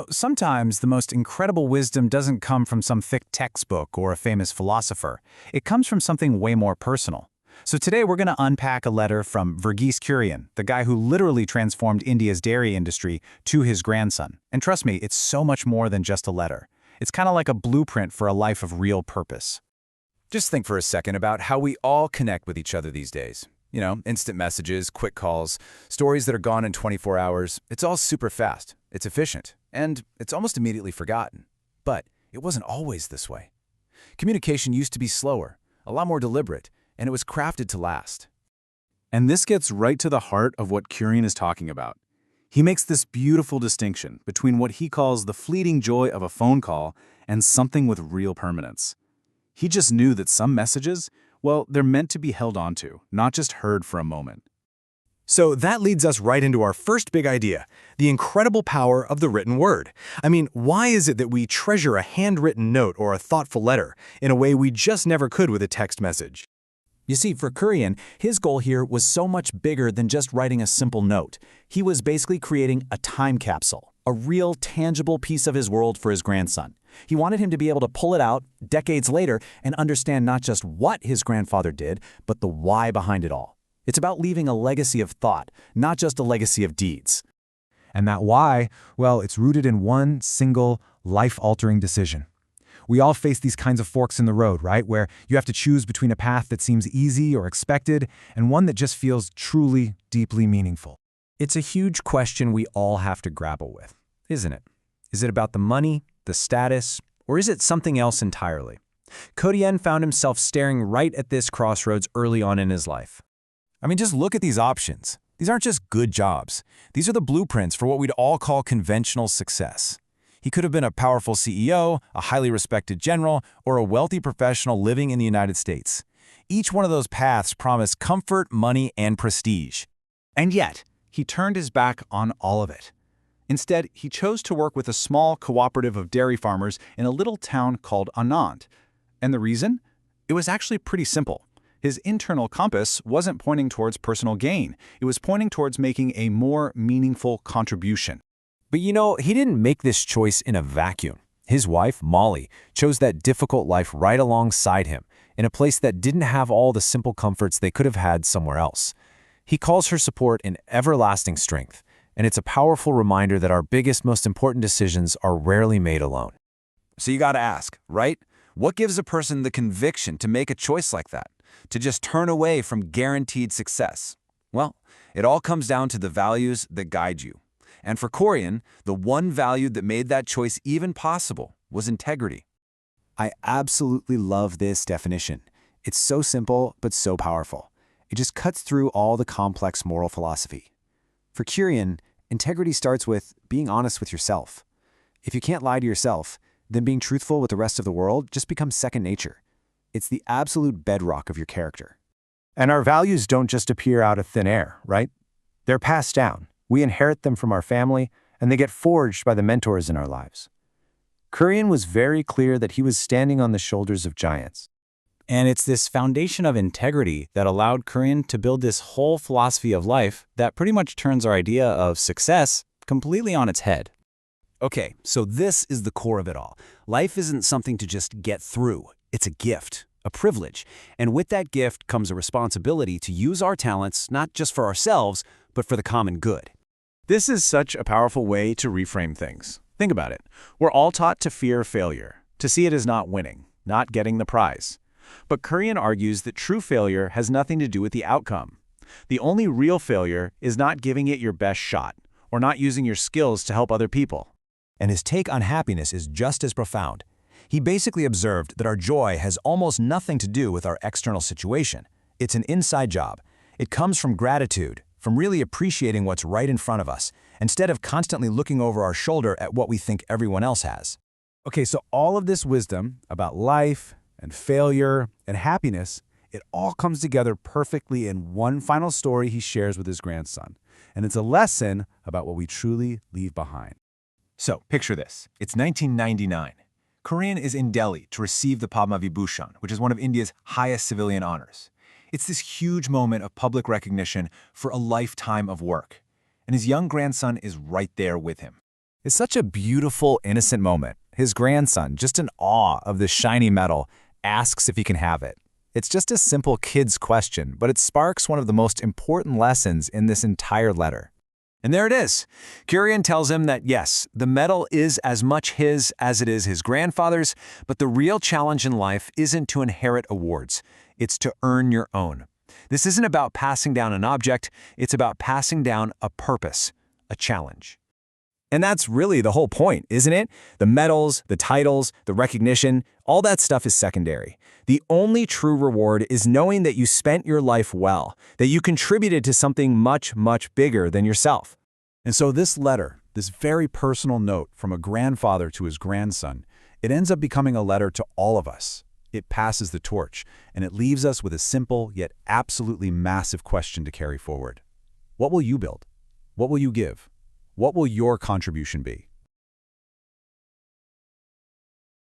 Sometimes the most incredible wisdom doesn't come from some thick textbook or a famous philosopher. It comes from something way more personal. So today we're going to unpack a letter from Verghese Kurien, the guy who literally transformed India's dairy industry, to his grandson. And trust me, it's so much more than just a letter. It's kind of like a blueprint for a life of real purpose. Just think for a second about how we all connect with each other these days. Instant messages, quick calls, stories that are gone in 24 hours. It's all super fast. It's efficient. And it's almost immediately forgotten. But it wasn't always this way. Communication used to be slower, a lot more deliberate, and it was crafted to last. And this gets right to the heart of what Kurien is talking about. He makes this beautiful distinction between what he calls the fleeting joy of a phone call and something with real permanence. He just knew that some messages, well, they're meant to be held onto, not just heard for a moment. So that leads us right into our first big idea, the incredible power of the written word. Why is it that we treasure a handwritten note or a thoughtful letter in a way we just never could with a text message? You see, for Kurien, his goal here was so much bigger than just writing a simple note. He was basically creating a time capsule, a real, tangible piece of his world for his grandson. He wanted him to be able to pull it out decades later and understand not just what his grandfather did, but the why behind it all. It's about leaving a legacy of thought, not just a legacy of deeds. And that why, well, it's rooted in one single, life-altering decision. We all face these kinds of forks in the road, right? Where you have to choose between a path that seems easy or expected and one that just feels truly, deeply meaningful. It's a huge question we all have to grapple with, isn't it? Is it about the money, the status, or is it something else entirely? Kurien found himself staring right at this crossroads early on in his life. Just look at these options. These aren't just good jobs. These are the blueprints for what we'd all call conventional success. He could have been a powerful CEO, a highly respected general, or a wealthy professional living in the United States. Each one of those paths promised comfort, money, and prestige. And yet, he turned his back on all of it. Instead, he chose to work with a small cooperative of dairy farmers in a little town called Anand. And the reason? It was actually pretty simple. His internal compass wasn't pointing towards personal gain. It was pointing towards making a more meaningful contribution. But he didn't make this choice in a vacuum. His wife, Molly, chose that difficult life right alongside him, in a place that didn't have all the simple comforts they could have had somewhere else. He calls her support an everlasting strength, and it's a powerful reminder that our biggest, most important decisions are rarely made alone. So you gotta ask, right? What gives a person the conviction to make a choice like that? To just turn away from guaranteed success? Well, it all comes down to the values that guide you. And for Kurien, the one value that made that choice even possible was integrity. I absolutely love this definition. It's so simple, but so powerful. It just cuts through all the complex moral philosophy. For Kurien, integrity starts with being honest with yourself. If you can't lie to yourself, then being truthful with the rest of the world just becomes second nature. It's the absolute bedrock of your character. And our values don't just appear out of thin air, right? They're passed down. We inherit them from our family, and they get forged by the mentors in our lives. Kurien was very clear that he was standing on the shoulders of giants. And it's this foundation of integrity that allowed Kurien to build this whole philosophy of life that pretty much turns our idea of success completely on its head. Okay, so this is the core of it all. Life isn't something to just get through. It's a gift, a privilege. And with that gift comes a responsibility to use our talents not just for ourselves, but for the common good. This is such a powerful way to reframe things. Think about it. We're all taught to fear failure, to see it as not winning, not getting the prize. But Kurien argues that true failure has nothing to do with the outcome. The only real failure is not giving it your best shot, or not using your skills to help other people. And his take on happiness is just as profound. He basically observed that our joy has almost nothing to do with our external situation. It's an inside job. It comes from gratitude, from really appreciating what's right in front of us, instead of constantly looking over our shoulder at what we think everyone else has. Okay, so all of this wisdom about life and failure and happiness, it all comes together perfectly in one final story he shares with his grandson. And it's a lesson about what we truly leave behind. So, picture this. It's 1999. Kurien is in Delhi to receive the Padma Vibhushan, which is one of India's highest civilian honors. It's this huge moment of public recognition for a lifetime of work. And his young grandson is right there with him. It's such a beautiful, innocent moment. His grandson, just in awe of this shiny medal, asks if he can have it. It's just a simple kid's question, but it sparks one of the most important lessons in this entire letter. And there it is. Kurien tells him that yes, the medal is as much his as it is his grandfather's, but the real challenge in life isn't to inherit awards. It's to earn your own. This isn't about passing down an object, it's about passing down a purpose, a challenge. And that's really the whole point, isn't it? The medals, the titles, the recognition, all that stuff is secondary. The only true reward is knowing that you spent your life well, that you contributed to something much, much bigger than yourself. And so this letter, this very personal note from a grandfather to his grandson, it ends up becoming a letter to all of us. It passes the torch, and it leaves us with a simple yet absolutely massive question to carry forward. What will you build? What will you give? What will your contribution be?